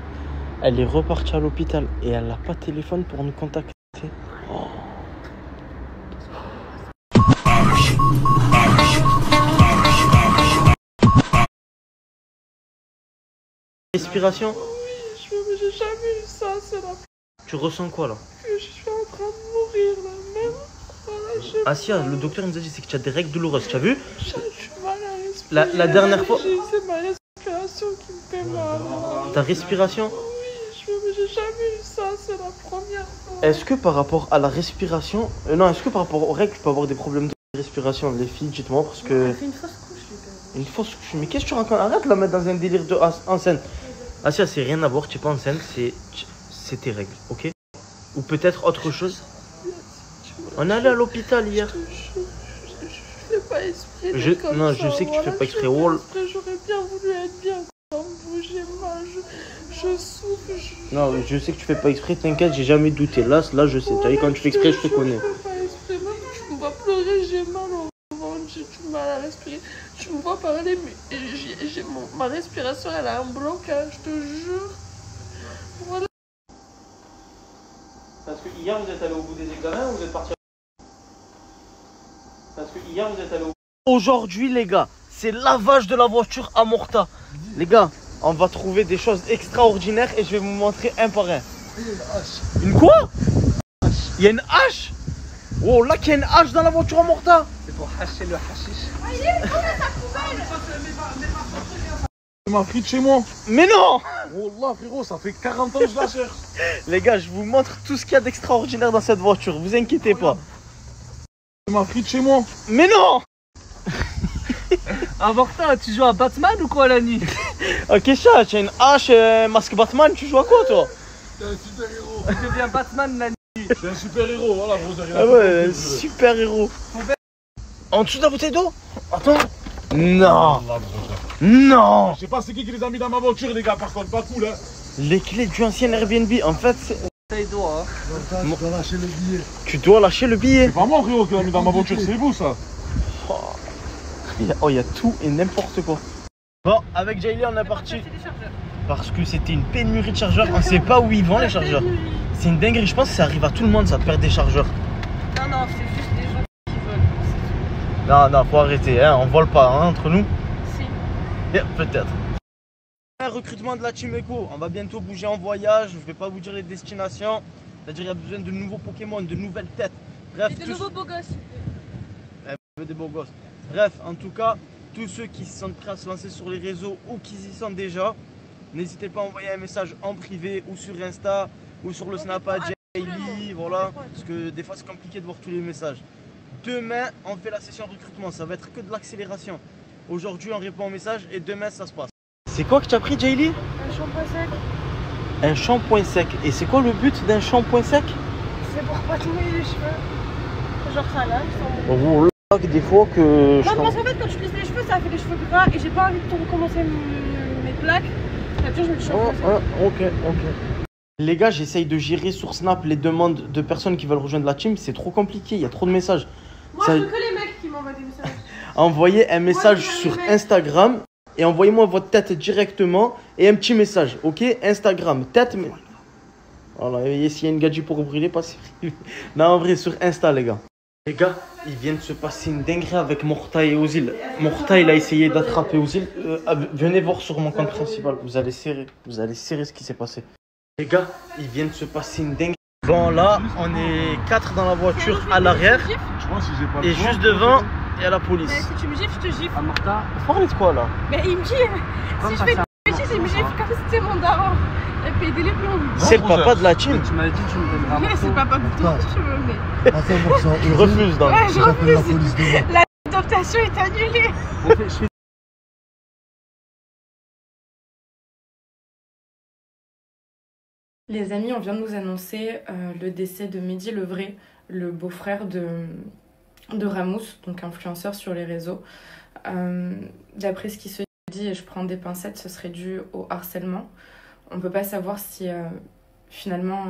elle est repartie à l'hôpital. Et elle n'a pas de téléphone pour nous contacter. Oh. Respiration? Oui, mais j'ai jamais eu ça, c'est la... Tu ressens quoi là? Que je suis en train de mourir là, même. Voilà, Asia, le docteur nous a dit c'est que tu as des règles douloureuses, tu as vu? j'ai du mal à respirer. La dernière fois... C'est ma respiration qui me fait mal. Ta respiration? Oui, mais j'ai jamais eu ça, c'est la première fois. Est-ce que par rapport à la respiration... non, est-ce que par rapport aux règles, tu peux avoir des problèmes de respiration? Les filles, dites-moi, parce que... Elle fait une fausse couche, les gars. Une fausse couche? Mais qu'est-ce que tu racontes? Arrête de la mettre dans un délire de en scène. Asia, c'est rien à voir, tu es pas en scène, c'est tes règles, ok? Ou peut-être autre chose? On est allé à l'hôpital hier. Je fais pas exprès. Non, je sais que tu fais pas exprès. J'aurais bien voulu être bien comme vous, j'ai mal, je souffre. Non, je sais que tu fais pas exprès, t'inquiète, j'ai jamais douté. Là, je sais. Tu vois, quand tu fais exprès, je te connais. Je fais pas exprès, même tu me vois pleurer, j'ai mal au ventre, j'ai du mal à respirer. Tu me vois parler, mais ma respiration, elle a un blocage, je te jure. Voilà. Parce que hier, vous êtes allé au bout des examens ou vous êtes parti? Parce que hier, vous êtes allé au... Aujourd'hui, les gars, c'est lavage de la voiture à Morta. Les gars, on va trouver des choses extraordinaires et je vais vous montrer un par un. Une quoi? Il y a une hache? Oh, là qu'il y a une hache dans la voiture à Morta. C'est pour hacher le hashish. Ah, il est où là, ta poubelle? Ma frite chez moi. Mais non! Wallah, frérot, ça fait 40 ans que je la cherche. Les gars, je vous montre tout ce qu'il y a d'extraordinaire dans cette voiture, vous inquiétez pas. Ma frite chez moi. Mais non! Avorta, tu joues à Batman ou quoi la nuit? Ok, chat, tu as une hache, masque Batman, tu joues à quoi toi? T'es un super héros. Je deviens Batman la nuit. T'es un super héros, voilà, vous avez Ah ouais, super héros. En dessous de la bouteille d'eau? Attends. Non. Non. Je sais pas c'est qui les a mis dans ma voiture, les gars, par contre, pas cool, hein. Les clés du ancien Airbnb, en fait, c'est... Tu dois, hein. Tu dois lâcher le billet. Tu dois lâcher le billet. C'est pas moi, frérot, qui l'a mis dans ma voiture, c'est vous, ça. Oh, il y a tout et n'importe quoi. Bon, avec Jaylee, on est parti. Parce que c'était une pénurie de chargeurs. On sait pas où ils vont les chargeurs. C'est une dinguerie. Je pense que ça arrive à tout le monde, ça, de perdre des chargeurs. Non, c'est juste des gens qui volent. Non, faut arrêter. Hein. On vole pas hein, entre nous. Si. Yeah, peut-être. Un recrutement de la Team Echo. On va bientôt bouger en voyage. Je vais pas vous dire les destinations. C'est-à-dire qu'il y a besoin de nouveaux Pokémon, de nouvelles têtes. Bref, Et de nouveaux beaux gosses. Des beaux gosses. Bref, en tout cas, tous ceux qui se sentent prêts à se lancer sur les réseaux ou qui y sont déjà, n'hésitez pas à envoyer un message en privé ou sur Insta ou sur le Snapchat Jaylee, voilà, parce que des fois c'est compliqué de voir tous les messages. Demain, on fait la session recrutement, ça va être que de l'accélération. Aujourd'hui, on répond aux messages et demain, ça se passe. C'est quoi que tu as pris, Jaylee? Un shampoing sec. Un shampoing sec. Et c'est quoi le but d'un shampoing sec? C'est pour pas tout mouiller les cheveux. Genre ça là, ils sont... Oh là, des fois que... Non, parce qu'en fait, quand tu plisses les cheveux, ça fait les cheveux gras et j'ai pas envie de tout recommencer mes plaques. Là-dessus, je mets le shampoing sec. Ok. Les gars, j'essaye de gérer sur Snap les demandes de personnes qui veulent rejoindre la team. C'est trop compliqué, il y a trop de messages. Moi, je veux que les mecs. qui m'envoie des messages. Envoyez un message Moi, je sur vais mettre- Instagram et envoyez-moi votre tête directement et un petit message, ok? Instagram, tête, mais... Voilà, et s'il y a une gadget pour brûler, passez. Non, en vrai, sur Insta, les gars. Les gars, il vient de se passer une dinguerie avec Morta et Ozil. Morta, il a essayé d'attraper Ozil. Venez voir sur mon compte principal, vous allez serrer ce qui s'est passé. Les gars, il vient de se passer une dinguerie. Bon, là, on est 4 dans la voiture à l'arrière. Et juste devant, il y a la police. Mais si tu me gifles, je te gifle. Morta, Vous parlez de quoi, là? Mais il me gifle. Si je fais des bêtises, il me gifle comme si c'était mon daron. Et puis des les plombs. C'est le papa de la team. tu m'as dit que tu me donneras un Mais morceau. c'est pas pour toi, tu veux, mais. Attends, Morceau, Il refuse, donc. Ouais, je j'appelle la refuse. police demain. L'adaptation est annulée. Je fais Les amis, on vient de nous annoncer le décès de Mehdi Levray, le beau-frère de Ramous, donc influenceur sur les réseaux. D'après ce qui se dit, et je prends des pincettes, ce serait dû au harcèlement. On ne peut pas savoir si finalement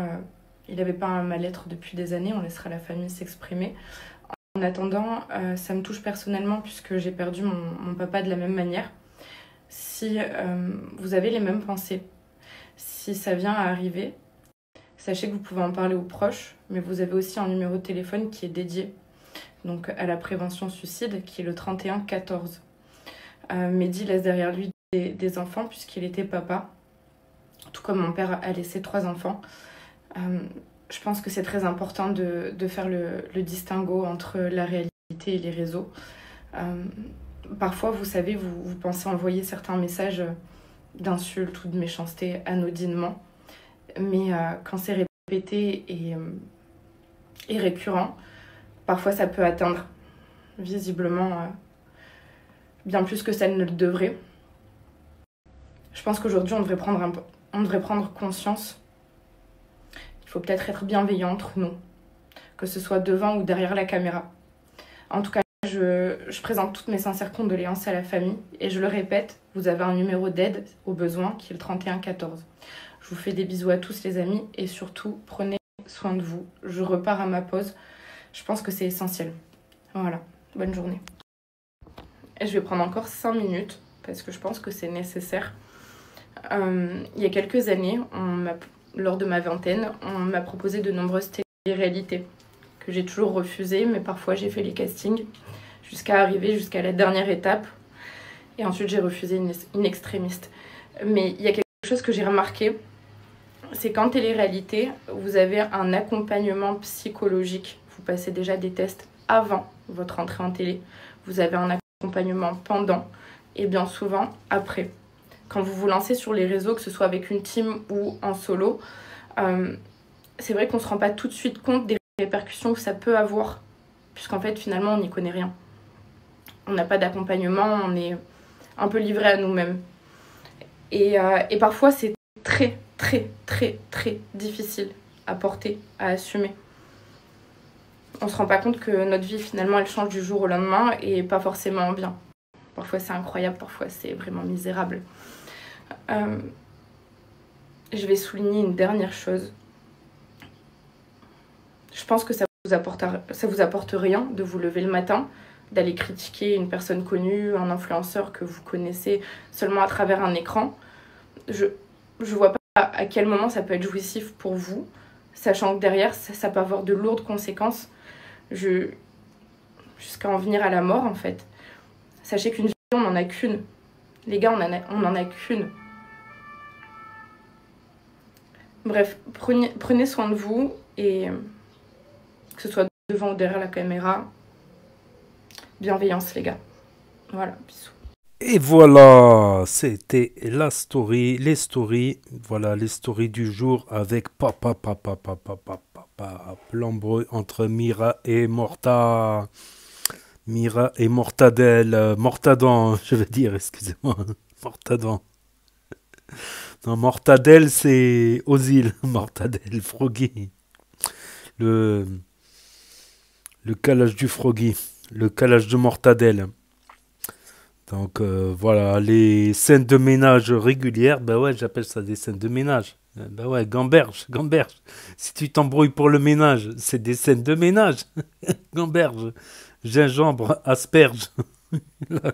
il n'avait pas un mal-être depuis des années, on laissera la famille s'exprimer. En attendant, ça me touche personnellement puisque j'ai perdu mon papa de la même manière. Si vous avez les mêmes pensées, si ça vient à arriver, sachez que vous pouvez en parler aux proches, mais vous avez aussi un numéro de téléphone qui est dédié donc, à la prévention suicide, qui est le 31 14. Mehdi laisse derrière lui des enfants puisqu'il était papa, tout comme mon père a laissé 3 enfants. Je pense que c'est très important de faire le distinguo entre la réalité et les réseaux. Parfois, vous savez, vous pensez envoyer certains messages d'insultes ou de méchanceté anodinement, mais quand c'est répété et récurrent, parfois ça peut atteindre visiblement bien plus que ça ne le devrait. Je pense qu'aujourd'hui on devrait prendre conscience. Il faut peut-être être bienveillant entre nous, que ce soit devant ou derrière la caméra. En tout cas, je présente toutes mes sincères condoléances à la famille et je le répète, vous avez un numéro d'aide aux besoins qui est le 31 14. Je vous fais des bisous à tous les amis et surtout prenez soin de vous. Je repars à ma pause, je pense que c'est essentiel. Voilà, bonne journée. Et je vais prendre encore 5 minutes parce que je pense que c'est nécessaire. Il y a quelques années, lors de ma vingtaine, on m'a proposé de nombreuses télé-réalités que j'ai toujours refusées, mais parfois j'ai fait les castings jusqu'à arriver jusqu'à la dernière étape. Et ensuite, j'ai refusé une extrémiste. Mais il y a quelque chose que j'ai remarqué, c'est qu'en télé-réalité, vous avez un accompagnement psychologique. Vous passez déjà des tests avant votre entrée en télé. Vous avez un accompagnement pendant et bien souvent après. Quand vous vous lancez sur les réseaux, que ce soit avec une team ou en solo, c'est vrai qu'on ne se rend pas tout de suite compte des répercussions que ça peut avoir, puisqu'en fait, finalement, on n'y connaît rien. On n'a pas d'accompagnement, on est un peu livré à nous-mêmes. Et parfois, c'est très, très, très, très difficile à porter, à assumer. On ne se rend pas compte que notre vie, finalement, elle change du jour au lendemain et pas forcément bien. Parfois, c'est incroyable, parfois, c'est vraiment misérable. Je vais souligner une dernière chose. Je pense que ça vous apporte rien de vous lever le matin, d'aller critiquer une personne connue, un influenceur que vous connaissez seulement à travers un écran. Je vois pas à quel moment ça peut être jouissif pour vous, sachant que derrière, ça peut avoir de lourdes conséquences, jusqu'à en venir à la mort, en fait. Sachez qu'une vie, on n'en a qu'une. Les gars, on n'en a qu'une. Bref, prenez soin de vous et que ce soit devant ou derrière la caméra, bienveillance les gars. Voilà, bisous. Et voilà, c'était les stories du jour avec papa, l'embrouille entre Mira et Mortadel, Mortadan, je veux dire, excusez-moi, Mortadan. Non, Mortadel, c'est Ozil, Mortadel, Froggy. Le calage du Froggy, le calage de Mortadel. Donc voilà, les scènes de ménage régulières, ben ouais, j'appelle ça des scènes de ménage. Ben ouais, gamberge. Si tu t'embrouilles pour le ménage, c'est des scènes de ménage. Gamberge. gingembre, asperge. Là.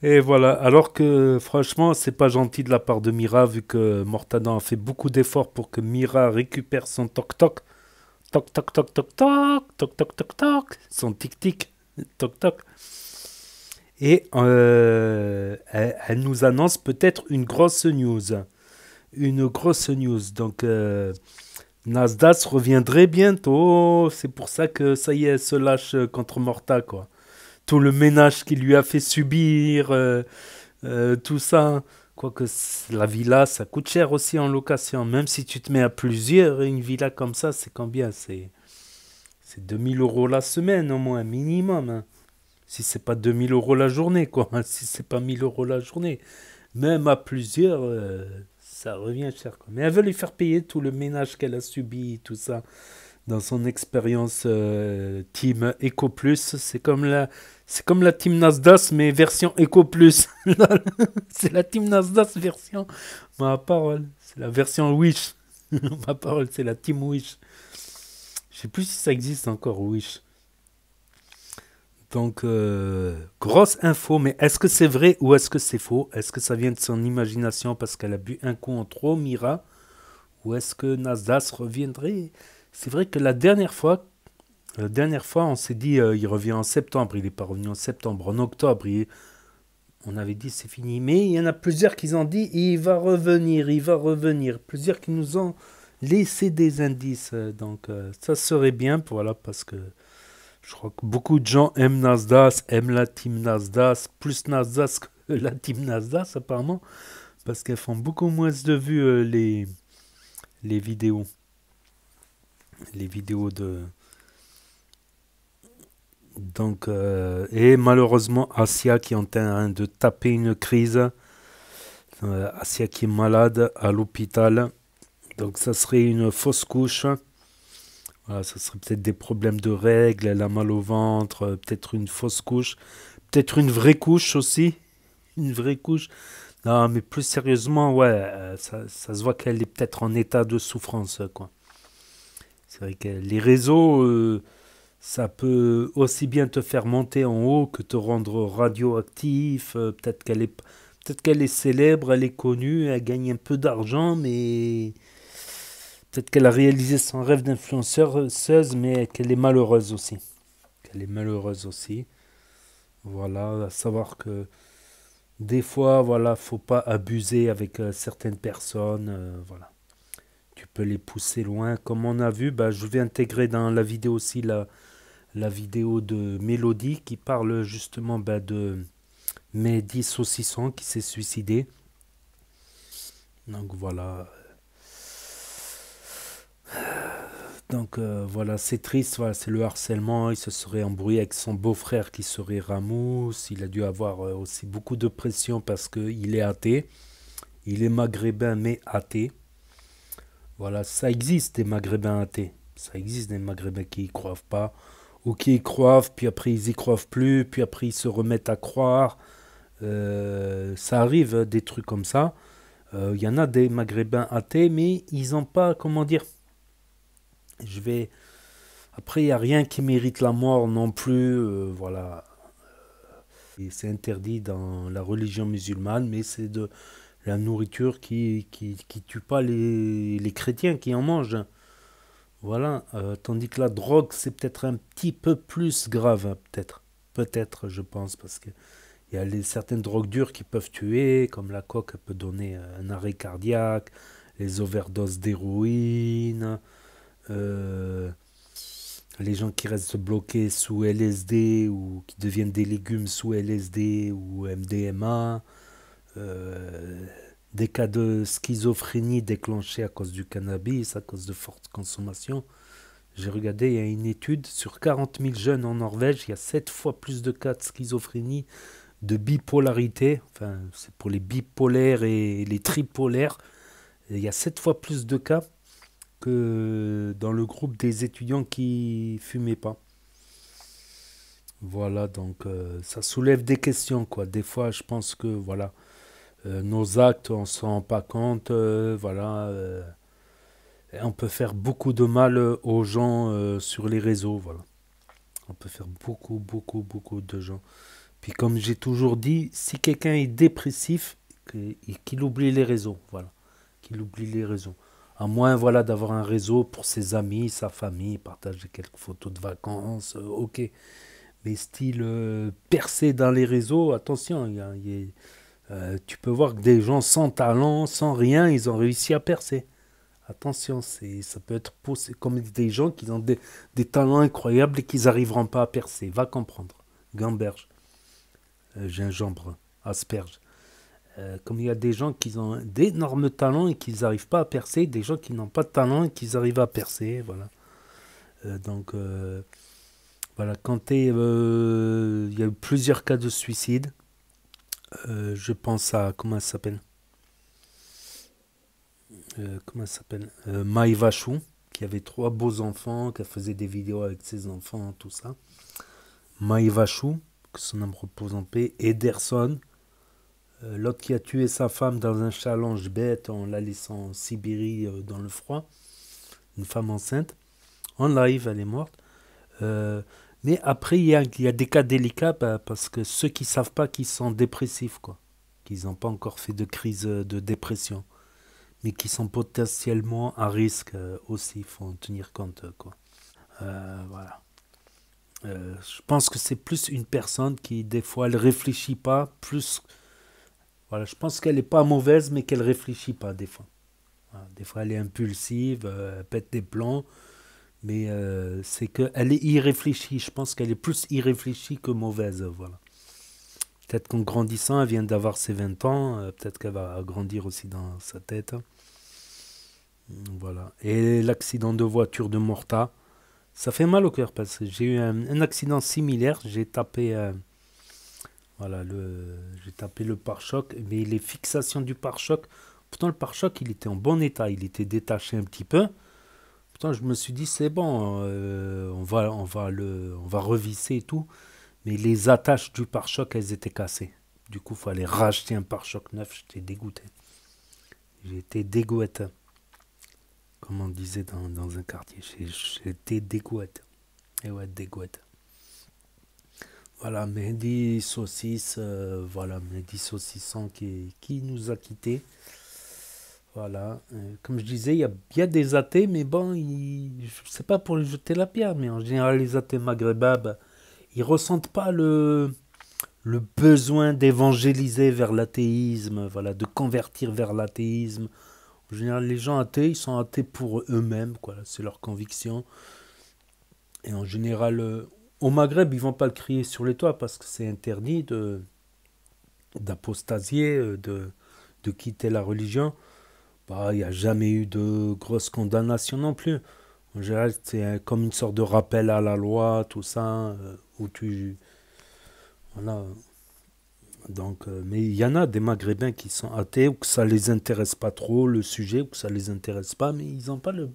Et voilà, alors que franchement, c'est pas gentil de la part de Mira, vu que Mortadan a fait beaucoup d'efforts pour que Mira récupère son toc-toc. Toc-toc, toc-toc, toc, toc-toc, toc-toc, son tic-tic, toc-toc. Et elle nous annonce peut-être une grosse news. Une grosse news. Donc, Nasdaq reviendrait bientôt. C'est pour ça que ça y est, elle se lâche contre Morta, quoi. Tout le ménage qu'il lui a fait subir, tout ça. Quoique la villa, ça coûte cher aussi en location. Même si tu te mets à plusieurs, une villa comme ça, c'est combien? C'est 2000 € la semaine au moins, minimum. Hein. Si c'est pas 2000 € la journée, quoi. Si c'est pas 1000 € la journée. Même à plusieurs, ça revient cher, quoi. Mais elle veut lui faire payer tout le ménage qu'elle a subi, tout ça. Dans son expérience Team Eco Plus, c'est comme la Team Nasdaq, mais version Eco Plus. C'est la Team Nasdaq version. Ma parole, c'est la version Wish. Ma parole, c'est la Team Wish. Je sais plus si ça existe encore, Wish. Donc, grosse info, mais est-ce que c'est vrai ou est-ce que c'est faux? Est-ce que ça vient de son imagination parce qu'elle a bu un coup en trop, Mira? Ou est-ce que Nasdaq reviendrait? C'est vrai que la dernière fois, on s'est dit il revient en septembre. Il n'est pas revenu en septembre, en octobre. On avait dit c'est fini. Mais il y en a plusieurs qui ont dit il va revenir, il va revenir. Plusieurs qui nous ont laissé des indices. Donc ça serait bien, voilà, parce que je crois que beaucoup de gens aiment Nasdaq, aiment la team Nasdaq, plus Nasdaq que la team Nasdaq apparemment, parce qu'elles font beaucoup moins de vues les vidéos. Les vidéos de... Donc, et malheureusement, Asia qui est en train de taper une crise. Asia qui est malade à l'hôpital. Donc, ça serait une fausse couche. Voilà, ça serait peut-être des problèmes de règles. Elle a mal au ventre. Peut-être une fausse couche. Peut-être une vraie couche aussi. Une vraie couche. Non, mais plus sérieusement, ouais, ça se voit qu'elle est peut-être en état de souffrance, quoi. C'est vrai que les réseaux, ça peut aussi bien te faire monter en haut que te rendre radioactif. Peut-être qu'elle est célèbre, elle est connue, elle gagne un peu d'argent, mais peut-être qu'elle a réalisé son rêve d'influenceuse, mais qu'elle est malheureuse aussi. Voilà, à savoir que des fois, voilà, faut pas abuser avec certaines personnes, voilà. Tu peux les pousser loin. Comme on a vu, je vais intégrer dans la vidéo aussi la vidéo de Mélodie qui parle justement de Mehdi Saucisson qui s'est suicidé. Donc voilà. Donc voilà, c'est triste, voilà, c'est le harcèlement. Il se serait embrouillé avec son beau-frère qui serait Ramous. Il a dû avoir aussi beaucoup de pression parce qu'il est athée. Il est maghrébin mais athée. Voilà, ça existe des Maghrébins athées. Ça existe des Maghrébins qui y croient pas. Ou qui y croient, puis après ils y croient plus, puis après ils se remettent à croire. Ça arrive, des trucs comme ça. Il y en a des Maghrébins athées, mais ils n'ont pas, comment dire... Après, il n'y a rien qui mérite la mort non plus. Voilà. Et c'est interdit dans la religion musulmane, mais c'est de... la nourriture qui tue pas les chrétiens qui en mangent. Voilà. Tandis que la drogue, c'est peut-être un petit peu plus grave. Peut-être, je pense. Parce qu'il y a certaines drogues dures qui peuvent tuer, comme la coke peut donner un arrêt cardiaque, les overdoses d'héroïne, les gens qui restent bloqués sous LSD ou qui deviennent des légumes sous LSD ou MDMA. Des cas de schizophrénie déclenchés à cause du cannabis, à cause de forte consommation. J'ai regardé, il y a une étude sur 40 000 jeunes en Norvège, il y a 7 fois plus de cas de schizophrénie, de bipolarité, enfin c'est pour les bipolaires et les tripolaires, et il y a 7 fois plus de cas que dans le groupe des étudiants qui fumaient pas. Voilà, donc ça soulève des questions, quoi. Des fois, je pense que, voilà, nos actes, on ne s'en rend pas compte, voilà. Et on peut faire beaucoup de mal aux gens sur les réseaux, voilà. On peut faire beaucoup, beaucoup, beaucoup de gens. Puis comme j'ai toujours dit, si quelqu'un est dépressif, qu'il oublie les réseaux, voilà. Qu'il oublie les réseaux. À moins, voilà, d'avoir un réseau pour ses amis, sa famille, partager quelques photos de vacances, ok. Mais style percer dans les réseaux, attention, tu peux voir que des gens sans talent, sans rien, ils ont réussi à percer. Attention, ça peut être comme des gens qui ont des talents incroyables et qui n'arriveront pas à percer. Va comprendre. Gamberge, gingembre, asperge. Comme il y a des gens qui ont d'énormes talents et qui n'arrivent pas à percer, des gens qui n'ont pas de talent et qui arrivent à percer. Voilà. Donc, voilà, quand il y a eu plusieurs cas de suicide, je pense à, comment elle s'appelle Maïva Chou, qui avait 3 beaux enfants, qui faisait des vidéos avec ses enfants, tout ça. Maïva Chou, que son âme repose en paix. Ederson, l'autre qui a tué sa femme dans un challenge bête en la laissant en Sibérie dans le froid. Une femme enceinte. En live, elle est morte. Mais après, il y a des cas délicats parce que ceux qui ne savent pas qu'ils sont dépressifs, quoi. Qu'ils n'ont pas encore fait de crise de dépression. Mais qui sont potentiellement à risque aussi, il faut en tenir compte, quoi. Voilà. Je pense que c'est plus une personne qui, des fois, elle réfléchit pas, plus... Voilà, je pense qu'elle n'est pas mauvaise, mais qu'elle réfléchit pas, des fois. Voilà, des fois, elle est impulsive, elle pète des plombs, mais c'est qu'elle est irréfléchie. Je pense qu'elle est plus irréfléchie que mauvaise, voilà. Peut-être qu'en grandissant, elle vient d'avoir ses 20 ans, peut-être qu'elle va grandir aussi dans sa tête. Voilà. Et l'accident de voiture de Morta, ça fait mal au cœur parce que j'ai eu un accident similaire. J'ai tapé, j'ai tapé le pare-choc, mais les fixations du pare-choc, pourtant le pare-choc il était en bon état, il était détaché un petit peu. Pourtant je me suis dit c'est bon, on va revisser et tout. Mais les attaches du pare-choc, elles étaient cassées. Du coup, il fallait racheter un pare-choc neuf. J'étais dégoûté. J'étais dégoûté. Comme on disait dans un quartier. J'étais dégoûté. Et ouais, dégoûté. Voilà, Mehdi Saucisse. Voilà, Mehdi Saucisson qui nous a quittés. Voilà. Comme je disais, il y a des athées, mais bon, c'est pas pour lui jeter la pierre. Mais en général, les athées maghrébins, ils ressentent pas le besoin d'évangéliser vers l'athéisme, voilà, de convertir vers l'athéisme. En général, les gens athées, ils sont athées pour eux-mêmes, quoi, c'est leur conviction. Et en général, au Maghreb, ils vont pas le crier sur les toits parce que c'est interdit d'apostasier, de quitter la religion. Bah, il n'y a jamais eu de grosses condamnations non plus. En général, c'est comme une sorte de rappel à la loi, tout ça, où tu... Voilà. Donc, mais il y en a des Maghrébins qui sont athées, ou que ça les intéresse pas trop, le sujet, ou que ça les intéresse pas, mais ils n'ont pas le...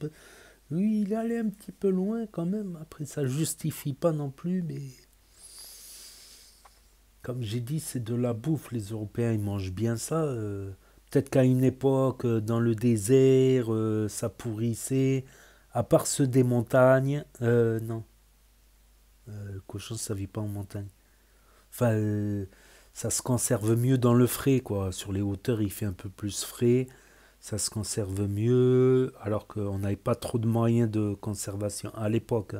Oui, il est allé un petit peu loin quand même. Après, ça justifie pas non plus, mais... Comme j'ai dit, c'est de la bouffe. Les Européens, ils mangent bien ça. Peut-être qu'à une époque, dans le désert, ça pourrissait... À part ceux des montagnes, non. Le cochon, ça vit pas en montagne. Enfin, ça se conserve mieux dans le frais, quoi. Sur les hauteurs, il fait un peu plus frais. Ça se conserve mieux, alors qu'on n'avait pas trop de moyens de conservation à l'époque.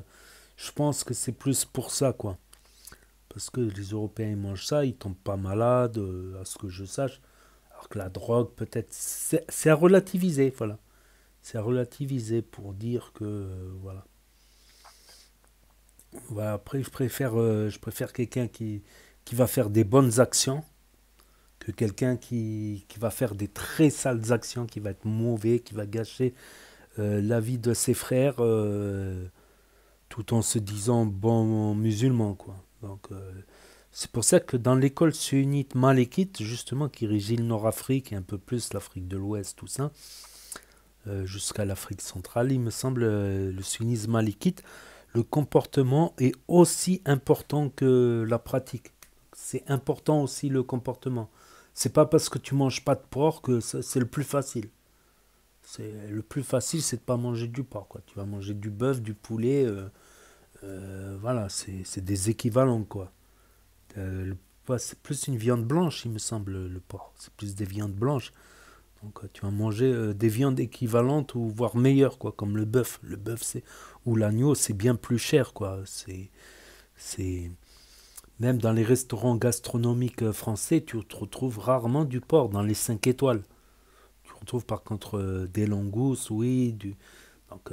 Je pense que c'est plus pour ça, quoi. Parce que les Européens, ils mangent ça, ils tombent pas malades, à ce que je sache. Alors que la drogue, peut-être, c'est à relativiser, voilà. C'est à relativiser pour dire que voilà. Voilà. Après, je préfère quelqu'un qui va faire des bonnes actions que quelqu'un qui va faire des très sales actions, qui va être mauvais, qui va gâcher la vie de ses frères tout en se disant bon musulman, quoi. Donc c'est pour ça que dans l'école sunnite malékite, justement, qui régit le Nord-Afrique et un peu plus l'Afrique de l'Ouest, tout ça, jusqu'à l'Afrique centrale, il me semble, le sunnisme malékite, le comportement est aussi important que la pratique. C'est important aussi le comportement. C'est pas parce que tu manges pas de porc que c'est le plus facile. Le plus facile, c'est de pas manger du porc, quoi. Tu vas manger du bœuf, du poulet, Voilà, c'est des équivalents, quoi. Le porc, c'est plus une viande blanche, il me semble, le porc. C'est plus des viandes blanches. Donc tu vas manger des viandes équivalentes ou voire meilleures, quoi, comme le bœuf. Le bœuf, ou l'agneau, c'est bien plus cher, quoi. C'est même dans les restaurants gastronomiques français, tu retrouves rarement du porc dans les 5 étoiles. Tu retrouves par contre des langoustes, oui, donc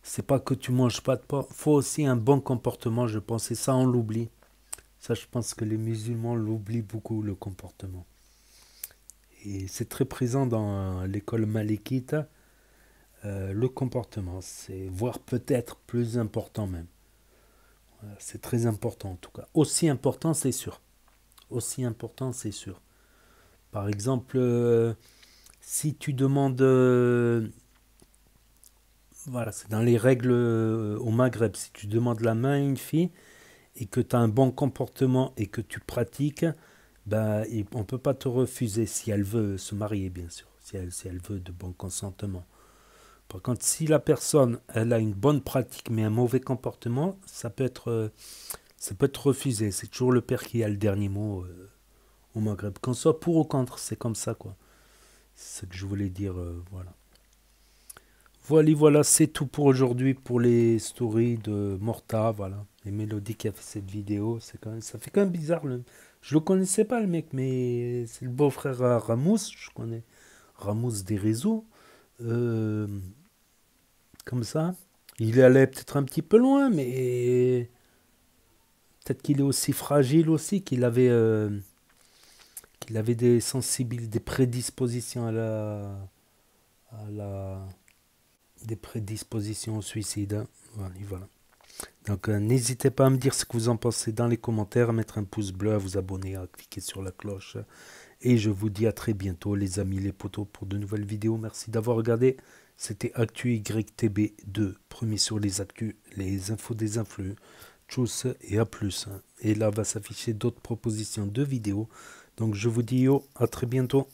c'est pas que tu manges pas de porc, faut aussi un bon comportement, je pense, et ça on l'oublie. Ça, je pense que les musulmans l'oublient beaucoup, le comportement. Et c'est très présent dans l'école malékite, le comportement, c'est voire peut-être plus important même. Voilà, c'est très important en tout cas. Aussi important, c'est sûr. Aussi important, c'est sûr. Par exemple, si tu demandes... voilà, c'est dans les règles au Maghreb. Si tu demandes la main à une fille et que tu as un bon comportement et que tu pratiques, ben, on ne peut pas te refuser si elle veut se marier, bien sûr. Si elle veut de bon consentement. Par contre, si la personne elle a une bonne pratique mais un mauvais comportement, ça peut être refusé. C'est toujours le père qui a le dernier mot au Maghreb. Qu'on soit pour ou contre, c'est comme ça, quoi. C'est ce que je voulais dire, voilà. Voilà, c'est tout pour aujourd'hui, pour les stories de Morta, voilà. Et Mélodie qui a fait cette vidéo, ça fait quand même bizarre. Je le connaissais pas, le mec, mais c'est le beau-frère à Ramous, je connais Ramous des réseaux. Comme ça. Il allait peut-être un petit peu loin, mais peut-être qu'il est aussi fragile aussi, qu'il avait des prédispositions des prédispositions au suicide. Voilà. Donc n'hésitez pas à me dire ce que vous en pensez dans les commentaires, à mettre un pouce bleu, à vous abonner, à cliquer sur la cloche. Et je vous dis à très bientôt les amis, les potos, pour de nouvelles vidéos. Merci d'avoir regardé. C'était Actu YTB2, premier sur les actus, les infos des influx. Tchuss et à plus. Et là va s'afficher d'autres propositions de vidéos. Donc je vous dis à très bientôt.